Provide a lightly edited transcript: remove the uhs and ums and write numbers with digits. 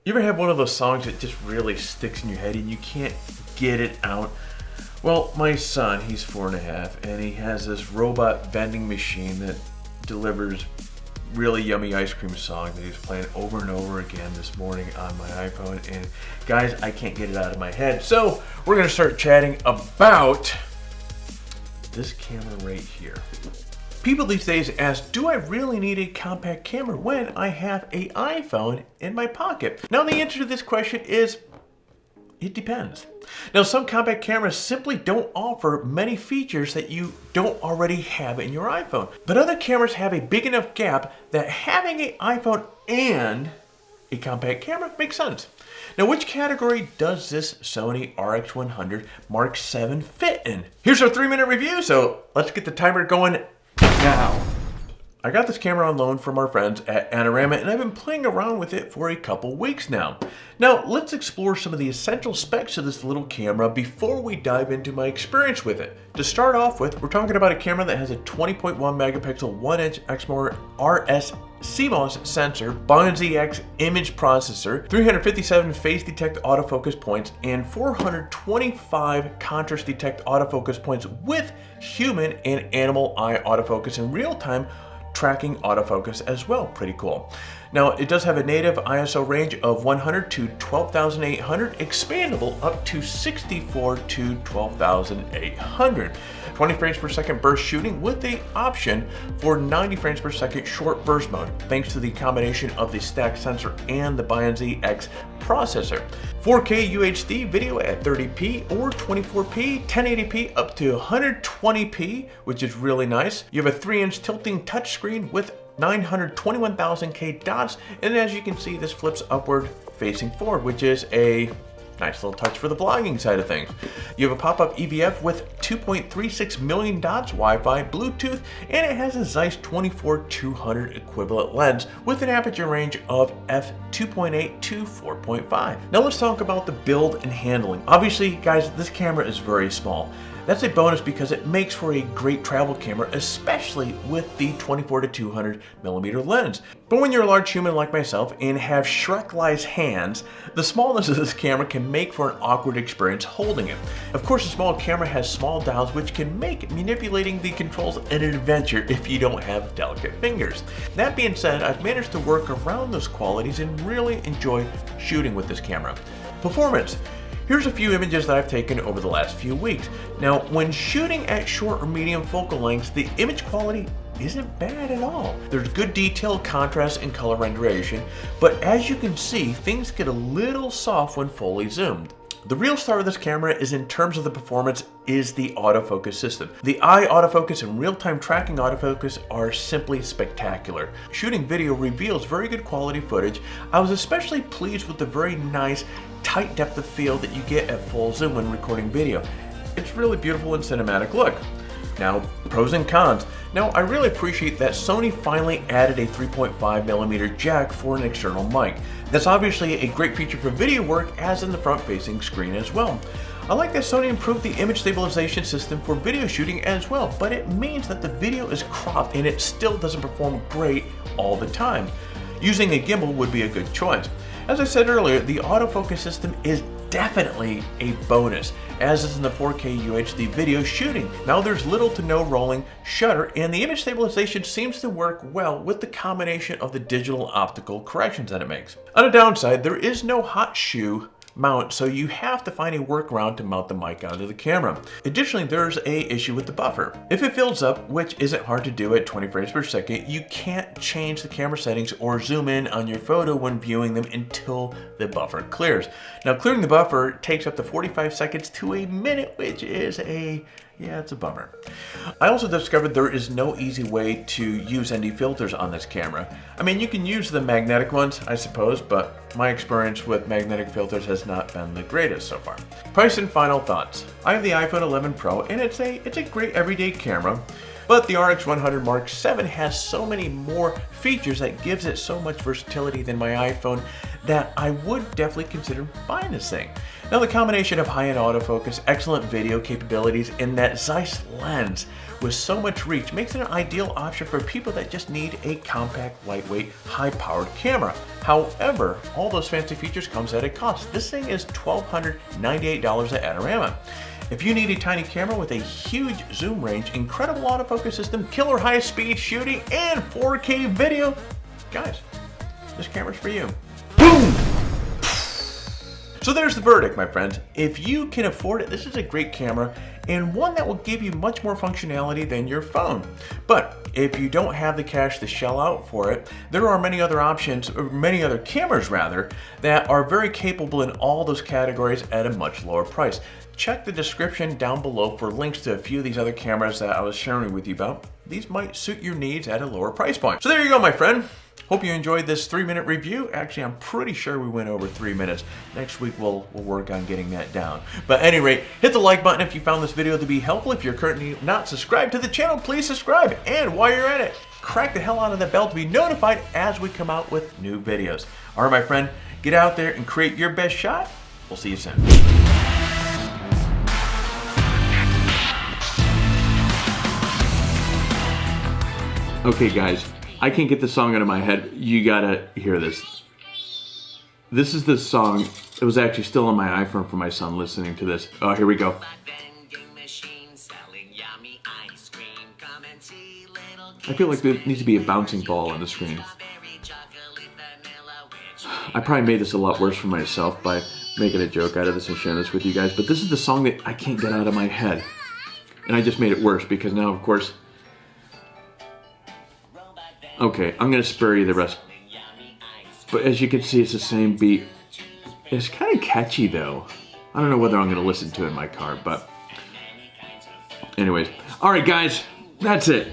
You ever have one of those songs that just really sticks in your head and you can't get it out? Well, my son, he's 4.5, and he has this robot vending machine that delivers really yummy ice cream song that he's playing over and over again this morning on my iPhone. And guys, I can't get it out of my head. So we're gonna start chatting about this camera right here. People these days ask, do I really need a compact camera when I have an iPhone in my pocket? Now the answer to this question is, it depends. Now some compact cameras simply don't offer many features that you don't already have in your iPhone. But other cameras have a big enough gap that having an iPhone and a compact camera makes sense. Now which category does this Sony RX100 Mark VII fit in? Here's our 3-minute review, so let's get the timer going now. I got this camera on loan from our friends at Anorama, and I've been playing around with it for a couple weeks now. Now, let's explore some of the essential specs of this little camera before we dive into my experience with it. To start off with, we're talking about a camera that has a 20.1 megapixel 1-inch Exmor RS CMOS sensor, BionZX image processor, 357 phase detect autofocus points, and 425 contrast detect autofocus points with human and animal eye autofocus in real time tracking autofocus as well. Pretty cool. Now it does have a native ISO range of 100 to 12,800, expandable up to 64 to 12,800. 20 frames per second burst shooting with the option for 90 frames per second short burst mode, thanks to the combination of the stack sensor and the BionZX processor. 4K UHD video at 30p or 24p, 1080p up to 120p, which is really nice. You have a 3-inch tilting touchscreen with 921,000K dots, and as you can see, this flips upward facing forward, which is a nice little touch for the vlogging side of things. You have a pop-up EVF with 2.36 million dots, Wi-Fi, Bluetooth, and it has a Zeiss 24-200 equivalent lens with an aperture range of f2.8 to 4.5. Now let's talk about the build and handling. Obviously, guys, this camera is very small. That's a bonus because it makes for a great travel camera, especially with the 24-200 millimeter lens. But when you're a large human like myself and have Shrek-like hands, the smallness of this camera can make for an awkward experience holding it. Of course, a small camera has small dials which can make manipulating the controls an adventure if you don't have delicate fingers. That being said, I've managed to work around those qualities and really enjoy shooting with this camera. Performance. Here's a few images that I've taken over the last few weeks. Now, when shooting at short or medium focal lengths, the image quality isn't bad at all. There's good detail, contrast, and color renderation, but as you can see, things get a little soft when fully zoomed. The real star of this camera is in terms of the performance is the autofocus system. The eye autofocus and real-time tracking autofocus are simply spectacular. Shooting video reveals very good quality footage. I was especially pleased with the very nice tight depth of field that you get at full zoom when recording video. It's really beautiful and cinematic look. Now, pros and cons. Now, I really appreciate that Sony finally added a 3.5mm jack for an external mic. That's obviously a great feature for video work, as in the front-facing screen as well. I like that Sony improved the image stabilization system for video shooting as well, but it means that the video is cropped and it still doesn't perform great all the time. Using a gimbal would be a good choice. As I said earlier, the autofocus system is definitely a bonus, as is in the 4K UHD video shooting. Now there's little to no rolling shutter, and the image stabilization seems to work well with the combination of the digital optical corrections that it makes. On a downside, there is no hot shoe mount, so you have to find a workaround to mount the mic onto the camera. Additionally, there's a issue with the buffer. If it fills up, which isn't hard to do at 20 frames per second, you can't change the camera settings or zoom in on your photo when viewing them until the buffer clears. Now, clearing the buffer takes up to 45 seconds to a minute, which is it's a bummer. I also discovered there is no easy way to use ND filters on this camera. I mean, you can use the magnetic ones, I suppose, but my experience with magnetic filters has not been the greatest so far. Price and final thoughts. I have the iPhone 11 Pro, and it's a great everyday camera, but the RX100 Mark VII has so many more features that gives it so much versatility than my iPhone that I would definitely consider buying this thing. Now, the combination of high-end autofocus, excellent video capabilities, and that Zeiss lens with so much reach makes it an ideal option for people that just need a compact, lightweight, high-powered camera. However, all those fancy features comes at a cost. This thing is $1,298 at Adorama. If you need a tiny camera with a huge zoom range, incredible autofocus system, killer high-speed shooting, and 4K video, guys, this camera's for you. Boom! So there's the verdict, my friends. If you can afford it, this is a great camera and one that will give you much more functionality than your phone. But if you don't have the cash to shell out for it, there are many other options, or many other cameras rather, that are very capable in all those categories at a much lower price. Check the description down below for links to a few of these other cameras that I was sharing with you about. These might suit your needs at a lower price point. So there you go, my friend. Hope you enjoyed this 3-minute review. Actually, I'm pretty sure we went over 3 minutes. Next week, we'll work on getting that down. But at any rate, hit the like button if you found this video to be helpful. If you're currently not subscribed to the channel, please subscribe. And while you're at it, crack the hell out of the bell to be notified as we come out with new videos. All right, my friend, get out there and create your best shot. We'll see you soon. Okay, guys. I can't get the song out of my head. You gotta hear this. This is the song. It was actually still on my iPhone for my son listening to this. Oh, here we go. I feel like there needs to be a bouncing ball on the screen. I probably made this a lot worse for myself by making a joke out of this and sharing this with you guys, but this is the song that I can't get out of my head. And I just made it worse because now, of course, okay, I'm going to spare you the rest. But as you can see, it's the same beat. It's kind of catchy, though. I don't know whether I'm going to listen to it in my car, but anyways. All right, guys, that's it.